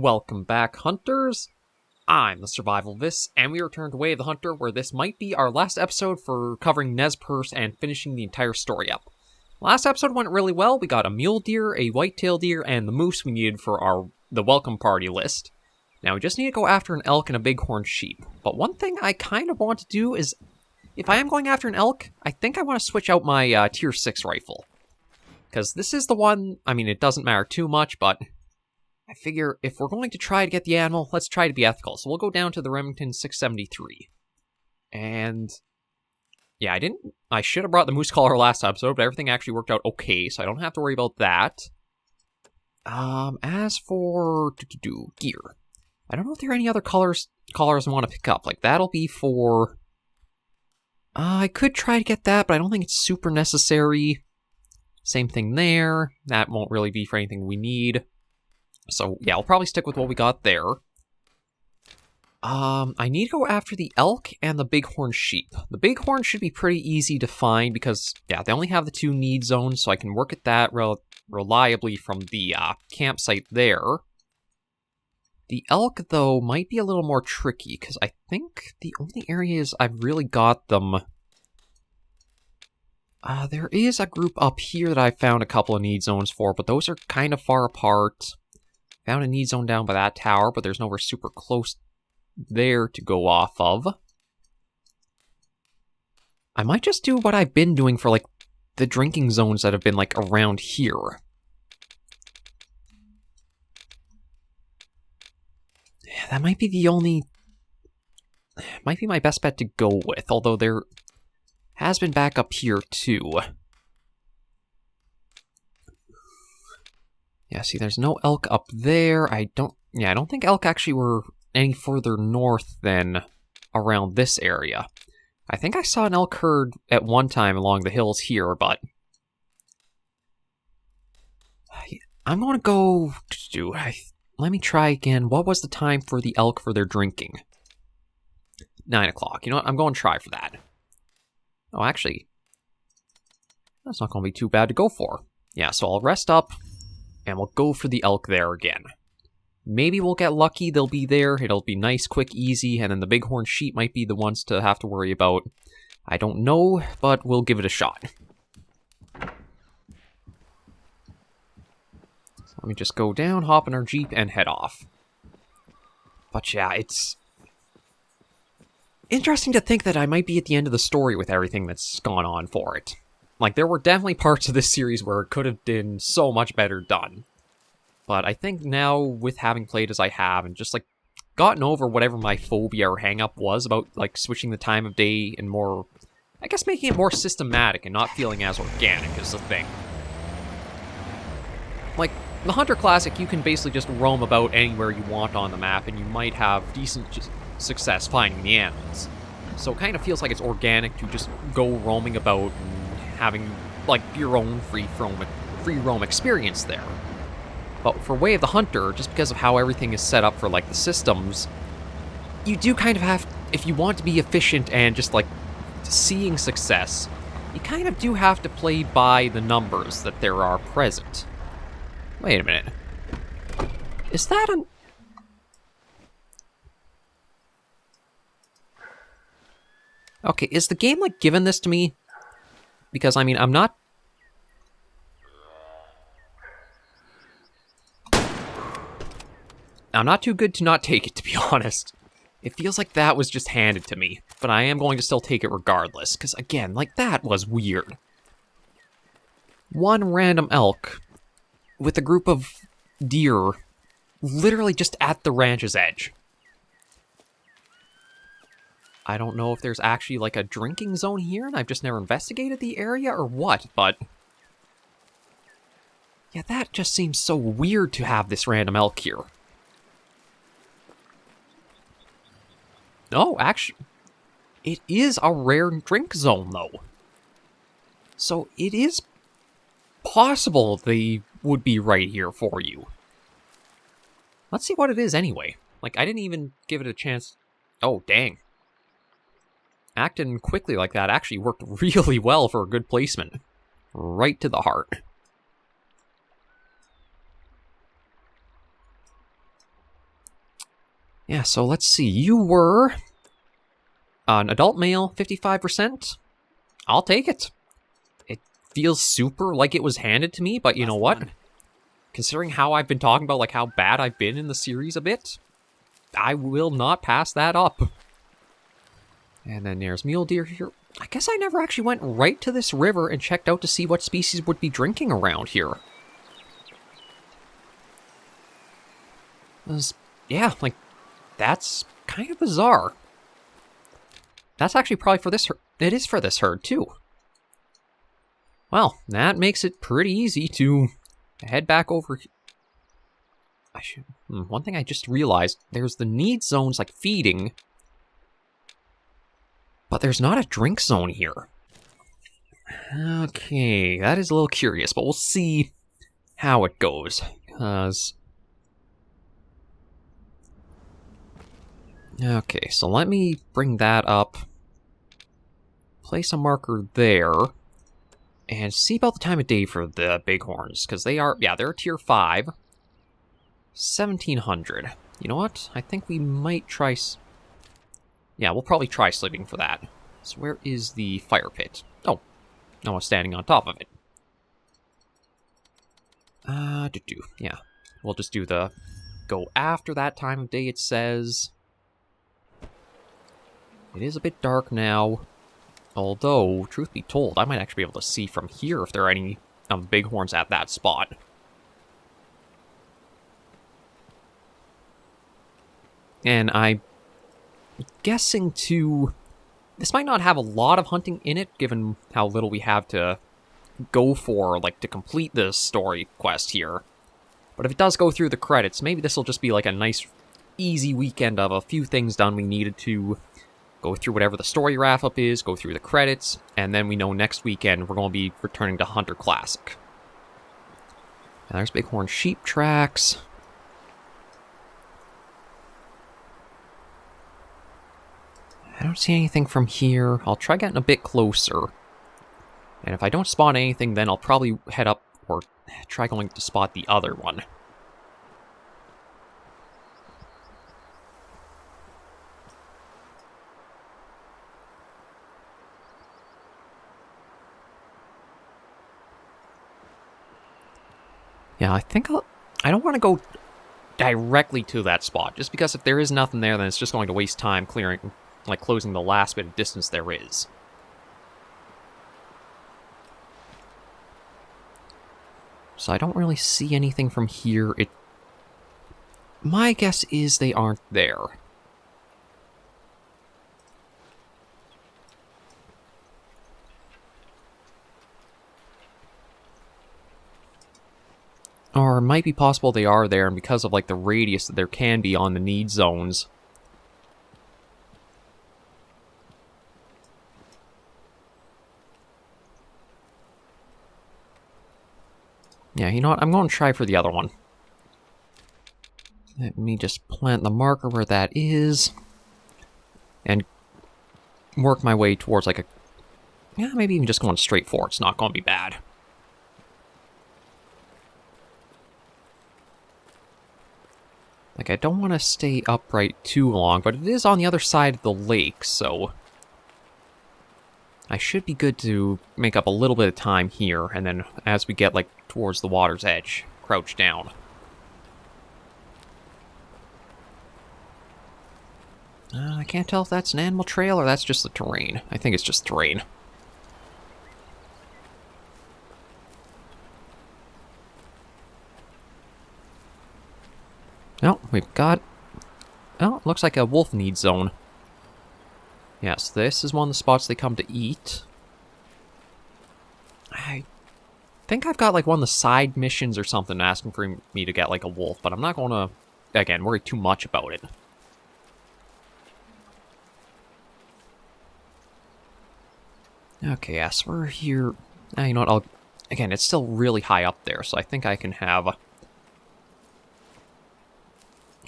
Welcome back, hunters. I'm the SurvivalVis, and we return to Way of the Hunter, where this might be our last episode for covering Nez Perce and finishing the entire story up. Last episode went really well. We got a mule deer, a white-tailed deer, and the moose we needed for the welcome party list. Now we just need to go after an elk and a bighorn sheep. But one thing I kind of want to do is, if I am going after an elk, I think I want to switch out my tier 6 rifle. Because this is the one, I mean, it doesn't matter too much, but I figure if we're going to try to get the animal, let's try to be ethical. So we'll go down to the Remington 673. And yeah, I should have brought the moose collar last episode, but everything actually worked out okay, so I don't have to worry about that. As for gear, I don't know if there are any other collars I want to pick up. Like, that'll be for... I could try to get that, but I don't think it's super necessary. Same thing there. That won't really be for anything we need. So, yeah, I'll probably stick with what we got there. I need to go after the elk and the bighorn sheep. The bighorn should be pretty easy to find because, yeah, they only have the 2 need zones, so I can work at that reliably from the campsite there. The elk, though, might be a little more tricky, because I think the only areas I've really got them... there is a group up here that I found a couple of need zones for, but those are kind of far apart. Found a need zone down by that tower, but there's nowhere super close there to go off of. I might just do what I've been doing for, like, the drinking zones that have been, like, around here. Yeah, that might be the only... might be my best bet to go with, although there has been back up here, too. Yeah, see, there's no elk up there. I don't think elk actually were any further north than around this area. I think I saw an elk herd at one time along the hills here, but... I'm going to go... let me try again. What was the time for the elk for their drinking? 9 o'clock. You know what? I'm going to try for that. Oh, actually, that's not going to be too bad to go for. Yeah, so I'll rest up, and we'll go for the elk there again. Maybe we'll get lucky, they'll be there, it'll be nice, quick, easy, and then the bighorn sheep might be the ones to have to worry about. I don't know, but we'll give it a shot. So let me just go down, hop in our Jeep, and head off. But yeah, it's interesting to think that I might be at the end of the story with everything that's gone on for it. Like, there were definitely parts of this series where it could have been so much better done. But I think now, with having played as I have, and just, like, gotten over whatever my phobia or hang-up was about, like, switching the time of day and more... I guess making it more systematic and not feeling as organic is the thing. Like, the Hunter Classic, you can basically just roam about anywhere you want on the map, and you might have decent success finding the animals. So it kind of feels like it's organic to just go roaming about and having, like, your own free roam experience there. But for Way of the Hunter, just because of how everything is set up for, like, the systems, you do kind of have, if you want to be efficient and just, like, seeing success, you kind of do have to play by the numbers that there are present. Wait a minute. Is that an... Okay, is the game, like, giving this to me? Because, I mean, I'm not too good to not take it, to be honest. It feels like that was just handed to me, but I am going to still take it regardless, because, again, like, that was weird. One random elk with a group of deer literally just at the ranch's edge. I don't know if there's actually, like, a drinking zone here, and I've just never investigated the area, or what, but... yeah, that just seems so weird to have this random elk here. No, actually, it is a rare drink zone, though. So it is possible they would be right here for you. Let's see what it is anyway. Like, I didn't even give it a chance. Oh, dang. Acting quickly like that actually worked really well for a good placement. Right to the heart. Yeah, so let's see. You were an adult male, 55%. I'll take it. It feels super like it was handed to me, but you know what? Considering how I've been talking about, like, how bad I've been in the series a bit, I will not pass that up. And then there's mule deer here. I guess I never actually went right to this river and checked out to see what species would be drinking around here. Yeah, like, that's kind of bizarre. That's actually probably for this herd. It is for this herd, too. Well, that makes it pretty easy to head back over here. One thing I just realized, there's the need zones, like feeding, but there's not a drink zone here. Okay, that is a little curious, but we'll see how it goes, because... Okay, so let me bring that up, place a marker there, and see about the time of day for the bighorns, because they are, yeah, they're tier 5, 1700. You know what? I think we might try... Yeah, we'll probably try sleeping for that. So where is the fire pit? Oh, no one's standing on top of it. Yeah. We'll just do the... Go after that time of day, it says. It is a bit dark now. Although, truth be told, I might actually be able to see from here if there are any bighorns at that spot. And I'm guessing, too, this might not have a lot of hunting in it, given how little we have to go for, like, to complete this story quest here. But if it does go through the credits, maybe this will just be, like, a nice, easy weekend of a few things done we needed to go through whatever the story wrap-up is, go through the credits, and then we know next weekend we're going to be returning to Hunter Classic. And there's bighorn sheep tracks. I don't see anything from here. I'll try getting a bit closer. And if I don't spot anything, then I'll probably head up or try going to spot the other one. Yeah, I think I don't want to go directly to that spot, just because if there is nothing there, then it's just going to waste time clearing, like, closing the last bit of distance there is. So I don't really see anything from here. My guess is they aren't there. Or it might be possible they are there, and because of, like, the radius that there can be on the need zones. Yeah, you know what? I'm going to try for the other one. Let me just plant the marker where that is. And work my way towards, like, a... Yeah, maybe even just going straight for it. It's not going to be bad. Like, I don't want to stay upright too long, but it is on the other side of the lake, so... I should be good to make up a little bit of time here, and then as we get, like, towards the water's edge, crouch down. I can't tell if that's an animal trail or that's just the terrain. I think it's just terrain. Oh, we've got... Oh, it looks like a wolf need zone. Yes, this is one of the spots they come to eat. I think I've got, like, one of the side missions or something asking for me to get, like, a wolf, but I'm not going to, again, worry too much about it. Okay, yes, we're here. You know what, again, it's still really high up there, so I think I can have...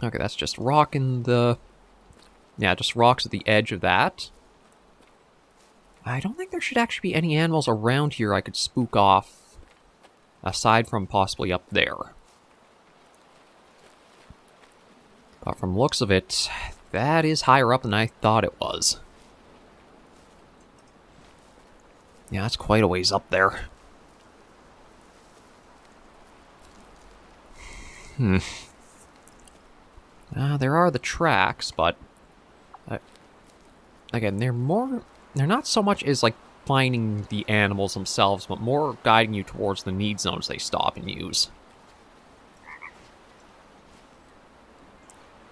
Okay, that's just rock in the... Yeah, just rocks at the edge of that. I don't think there should actually be any animals around here I could spook off, aside from possibly up there. But from the looks of it, that is higher up than I thought it was. Yeah, that's quite a ways up there. There are the tracks, but... again, they're not so much as, like, finding the animals themselves, but more guiding you towards the need zones they stop and use.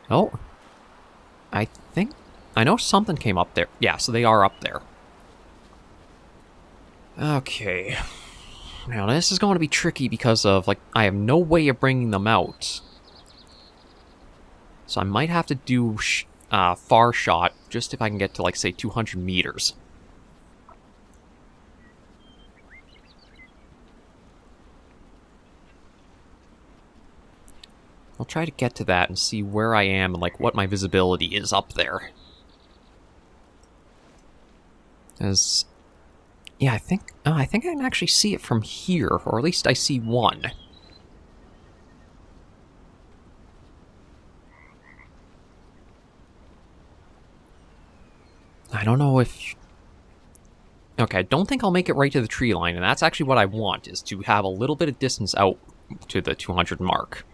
Oh. I know something came up there. Yeah, so they are up there. Okay. Now, this is going to be tricky because of, like, I have no way of bringing them out. So I might have to do far shot, just if I can get to, like, say, 200 meters. I'll try to get to that and see where I am and, like, what my visibility is up there. As... yeah, I think I can actually see it from here, or at least I see one. I don't know if... okay, I don't think I'll make it right to the tree line, and that's actually what I want, is to have a little bit of distance out to the 200 mark.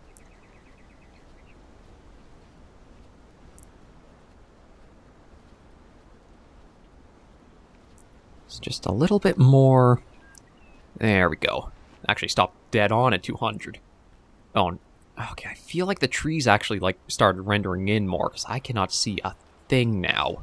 It's just a little bit more... there we go. Actually stopped dead on at 200. Oh, okay, I feel like the trees actually, like, started rendering in more, because I cannot see a thing now.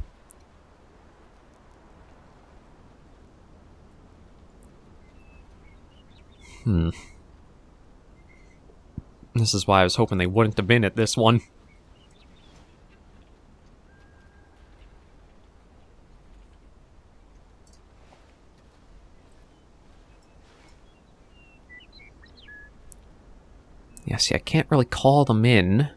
This is why I was hoping they wouldn't have been at this one. Yeah, see, I can't really call them in.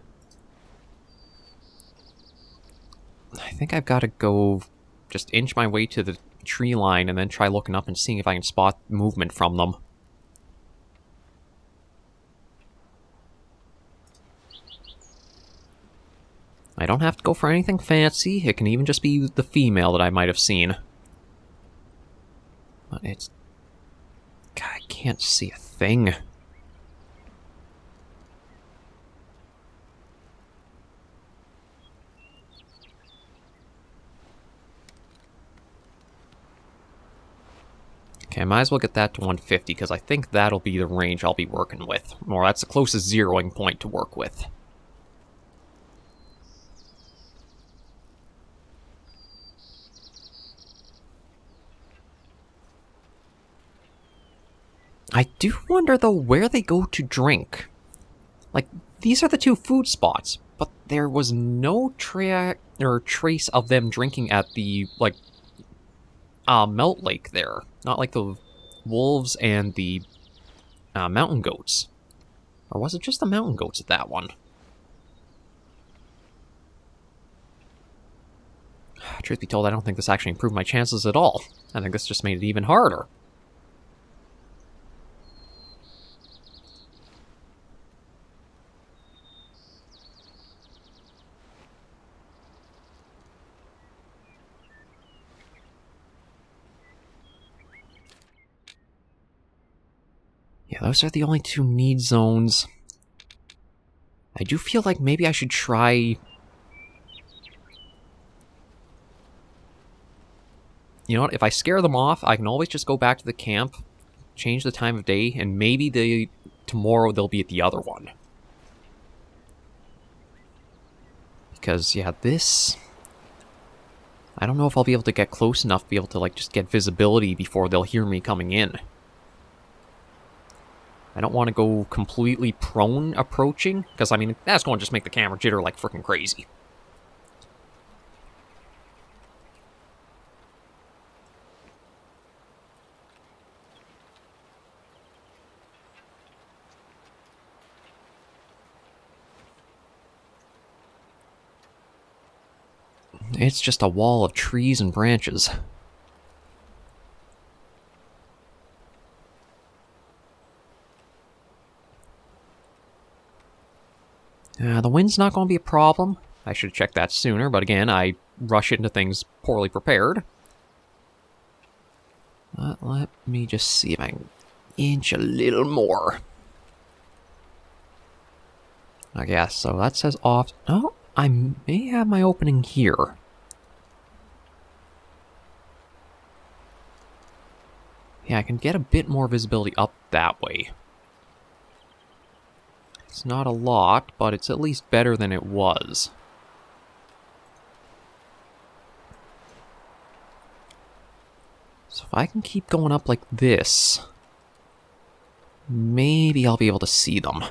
I think I've got to go just inch my way to the tree line and then try looking up and seeing if I can spot movement from them. I don't have to go for anything fancy. It can even just be the female that I might have seen. But it's... God, I can't see a thing. Okay, I might as well get that to 150, because I think that'll be the range I'll be working with. Or that's the closest zeroing point to work with. I do wonder, though, where they go to drink. Like, these are the two food spots, but there was no trace of them drinking at the, like, melt lake there. Not like the wolves and the mountain goats. Or was it just the mountain goats at that one? Truth be told, I don't think this actually improved my chances at all. I think this just made it even harder. Yeah, those are the only two need zones. I do feel like maybe I should try... you know what, if I scare them off, I can always just go back to the camp, change the time of day, and maybe tomorrow they'll be at the other one. Because, yeah, this... I don't know if I'll be able to get close enough to be able to, like, just get visibility before they'll hear me coming in. I don't want to go completely prone approaching, because, I mean, that's going to just make the camera jitter like freaking crazy. It's just a wall of trees and branches. The wind's not going to be a problem. I should have checked that sooner, but again, I rush into things poorly prepared. Let me just see if I can inch a little more. I guess, so that says off. Oh, I may have my opening here. Yeah, I can get a bit more visibility up that way. It's not a lot, but it's at least better than it was. So if I can keep going up like this, maybe I'll be able to see them.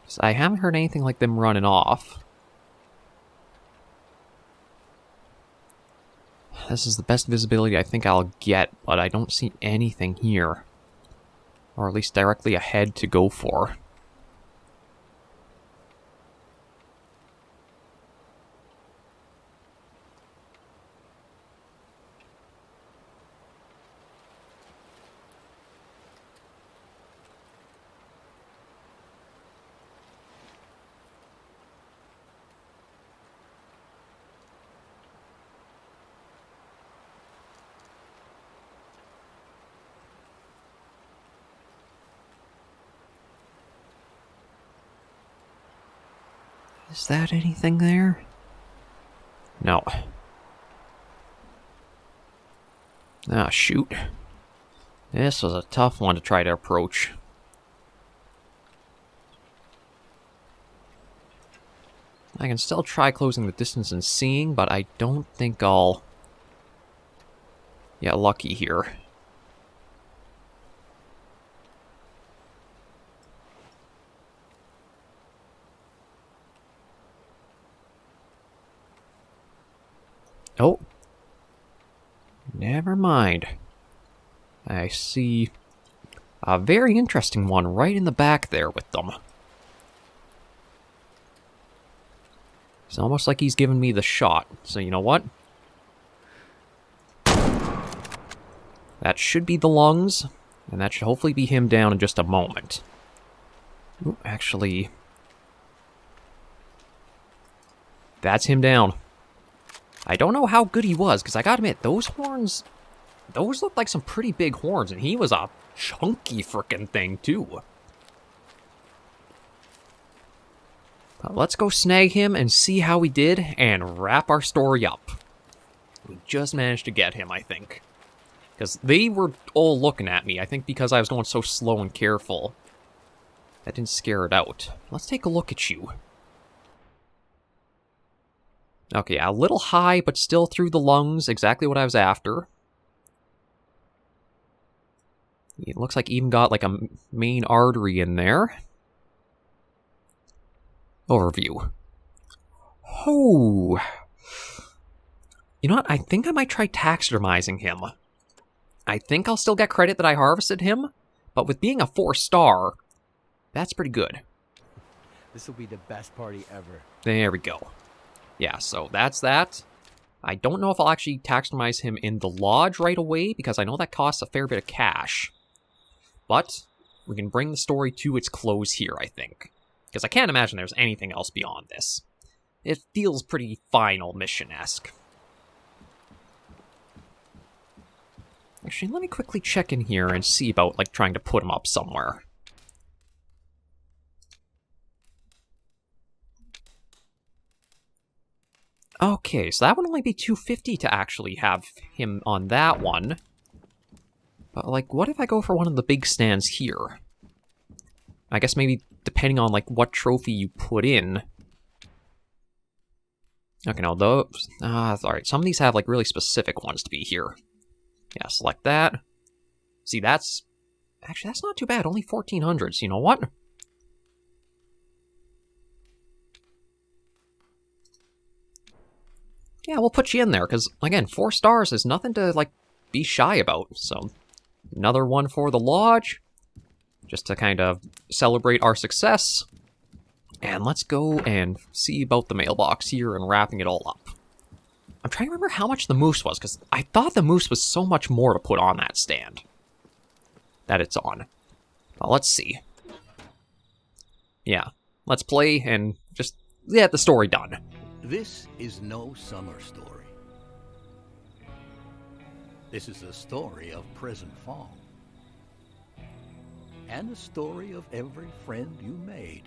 So I haven't heard anything like them running off. This is the best visibility I think I'll get, but I don't see anything here. Or at least directly ahead to go for. Is that anything there? No. Ah, shoot. This was a tough one to try to approach. I can still try closing the distance and seeing, but I don't think I'll get lucky here. Oh. Never mind. I see a very interesting one right in the back there with them. It's almost like he's giving me the shot. So you know what? That should be the lungs, and that should hopefully be him down in just a moment. Ooh, actually, that's him down. I don't know how good he was, because I gotta admit, those horns, those look like some pretty big horns, and he was a chunky frickin' thing, too. But let's go snag him and see how we did, and wrap our story up. We just managed to get him, I think. Because they were all looking at me, I think because I was going so slow and careful. That didn't scare it out. Let's take a look at you. Okay, a little high, but still through the lungs, exactly what I was after. It looks like even got like a main artery in there. Overview. Oh. You know what? I think I might try taxidermizing him. I think I'll still get credit that I harvested him, but with being a 4-star, that's pretty good. This will be the best party ever. There we go. Yeah, so that's that. I don't know if I'll actually taxidermize him in the lodge right away, because I know that costs a fair bit of cash. But we can bring the story to its close here, I think. Because I can't imagine there's anything else beyond this. It feels pretty final mission-esque. Actually, let me quickly check in here and see about, like, trying to put him up somewhere. Okay, so that would only be $250 to actually have him on that one. But, like, what if I go for one of the big stands here? I guess maybe depending on, like, what trophy you put in. Okay, no, those... alright, some of these have, like, really specific ones to be here. Yeah, select that. See, that's... Actually, that's not too bad, only 1,400, so you know what? Yeah, we'll put you in there, because, again, 4 stars is nothing to, like, be shy about. So, another one for the lodge, just to kind of celebrate our success. And let's go and see about the mailbox here and wrapping it all up. I'm trying to remember how much the moose was, because I thought the moose was so much more to put on that stand. that it's on. Well, let's see. Yeah, let's play and just get the story done. This is no summer story. This is a story of present fall. And a story of every friend you made.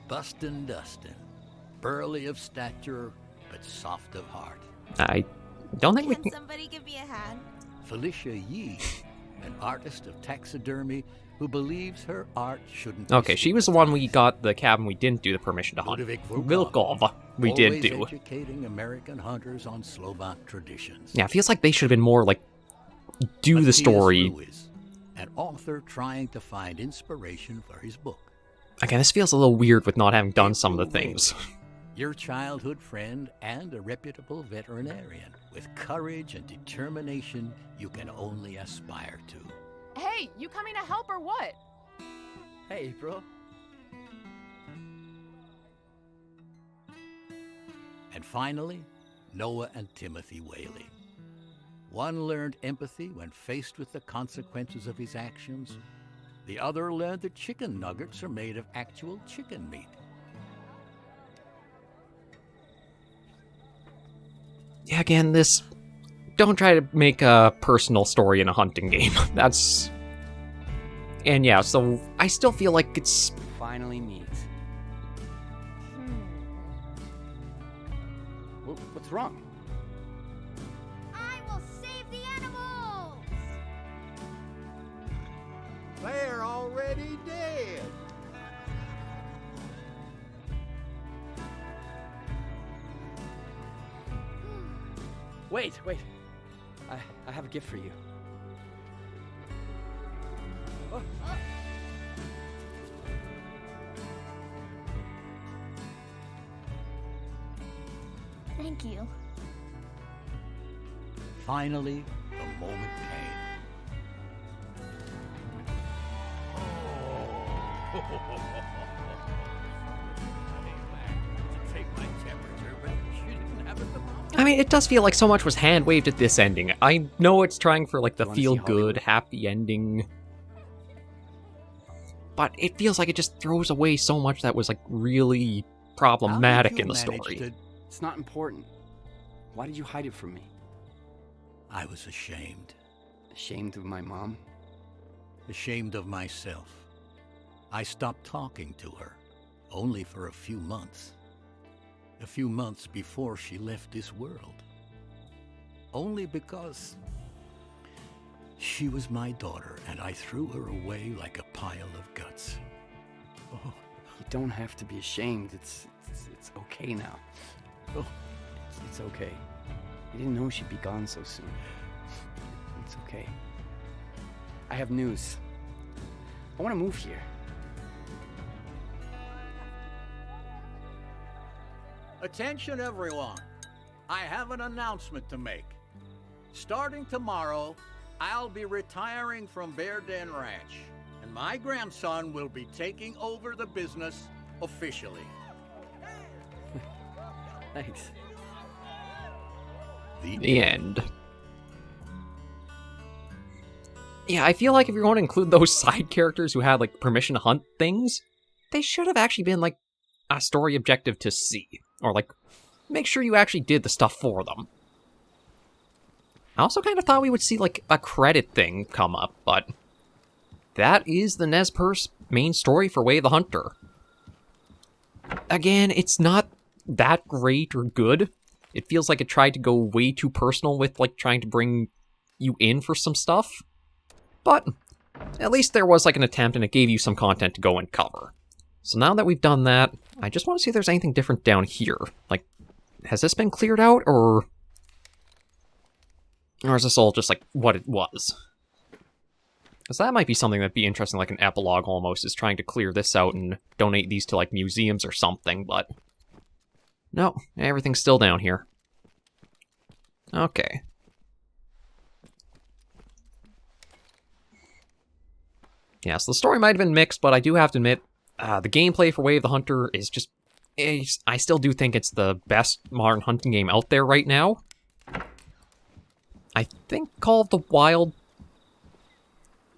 Bustin' Dustin, burly of stature, but soft of heart. I don't think we Can can... somebody give me a hand? Felicia Yee, an artist of taxidermy who believes her art shouldn't be Okay, she was the one we got the cabin we didn't do the permission to hunt. Ludovic Vilkov, we did always do. educating American hunters on Slovak traditions. Yeah, it feels like they should have been more, like, do the Matthias story. Lewis, an author trying to find inspiration for his book. Again, this feels a little weird with not having done some of the things. Your childhood friend and a reputable veterinarian with courage and determination you can only aspire to. Hey, you coming to help or what? Hey, April. And finally, Noah and Timothy Whaley. One learned empathy when faced with the consequences of his actions. The other learned that chicken nuggets are made of actual chicken meat. Yeah, again, this... Don't try to make a personal story in a hunting game. That's... And yeah, so I still feel like it's... Finally meet. What's wrong? I will save the animals! They're already dead. Wait. I have a gift for you. Oh. Thank you. Finally, the moment came. I mean, it does feel like so much was hand-waved at this ending. I know it's trying for, like, the You wanna see feel-good, Hollywood? happy ending. But it feels like it just throws away so much that was, like, really problematic in the story. It's not important. Why did you hide it from me? I was ashamed. Ashamed of my mom? Ashamed of myself. I stopped talking to her, only for a few months. A few months before she left this world. Only because she was my daughter, and I threw her away like a pile of guts. Oh, you don't have to be ashamed. It's okay now. Oh. It's okay. You didn't know she'd be gone so soon. It's okay. I have news. I want to move here. Attention everyone, I have an announcement to make. Starting tomorrow, I'll be retiring from Bear Den Ranch, and my grandson will be taking over the business officially. Thanks. The end. Yeah, I feel like if you're going to include those side characters who had, like, permission to hunt things, they should have actually been, like, a story objective to see. Or, like, make sure you actually did the stuff for them. I also kind of thought we would see, like, a credit thing come up, but that is the Nez Perce main story for Way of the Hunter. Again, it's not that great or good. It feels like it tried to go way too personal with, like, trying to bring you in for some stuff. But at least there was, like, an attempt, and it gave you some content to go and cover. So now that we've done that, I just want to see if there's anything different down here. Like, has this been cleared out, or is this all just, like, what it was? Because that might be something that'd be interesting, like an epilogue almost, is trying to clear this out and donate these to, like, museums or something, but no, everything's still down here. Okay. Yeah, so the story might have been mixed, but I do have to admit, the gameplay for Way of the Hunter is just... I still do think it's the best modern hunting game out there right now. I think Call of the Wild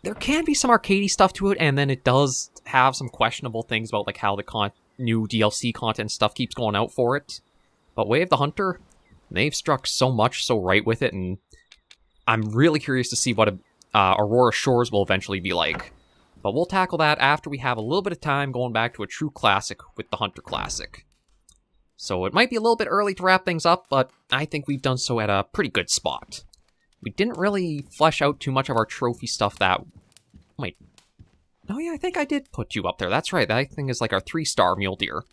there can be some arcadey stuff to it, and then it does have some questionable things about like how the new DLC content stuff keeps going out for it. But Way of the Hunter, they've struck so much so right with it, and I'm really curious to see what Aurora Shores will eventually be like. But we'll tackle that after we have a little bit of time going back to a true classic with the Hunter Classic. So it might be a little bit early to wrap things up, but I think we've done so at a pretty good spot. We didn't really flesh out too much of our trophy stuff that... Wait. Oh yeah, I think I did put you up there. That's right, that thing is like our 3-star mule deer.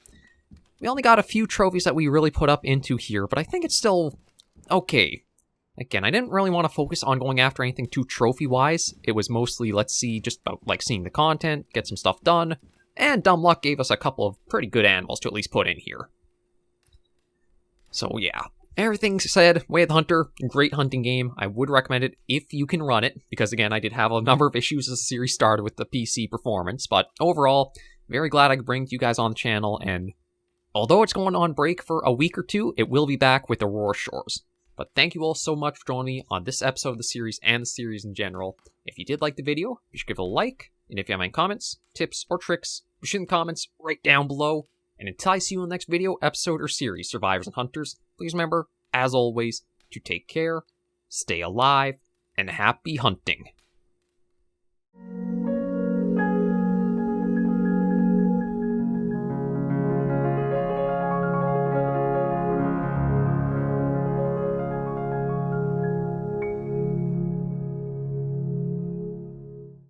We only got a few trophies that we really put up into here, but I think it's still okay. Again, I didn't really want to focus on going after anything too trophy-wise. It was mostly, let's see, just about like seeing the content, get some stuff done, and dumb luck gave us a couple of pretty good animals to at least put in here. So yeah, everything said, Way of the Hunter, great hunting game. I would recommend it if you can run it, because again, I did have a number of issues as the series started with the PC performance, but overall, very glad I could bring you guys on the channel, and although it's going on break for a week or two, it will be back with Aurora Shores. But thank you all so much for joining me on this episode of the series and the series in general. If you did like the video, you should give it a like, and if you have any comments, tips, or tricks, push in the comments right down below. And until I see you in the next video, episode, or series, Survivors and Hunters, please remember, as always, to take care, stay alive, and happy hunting.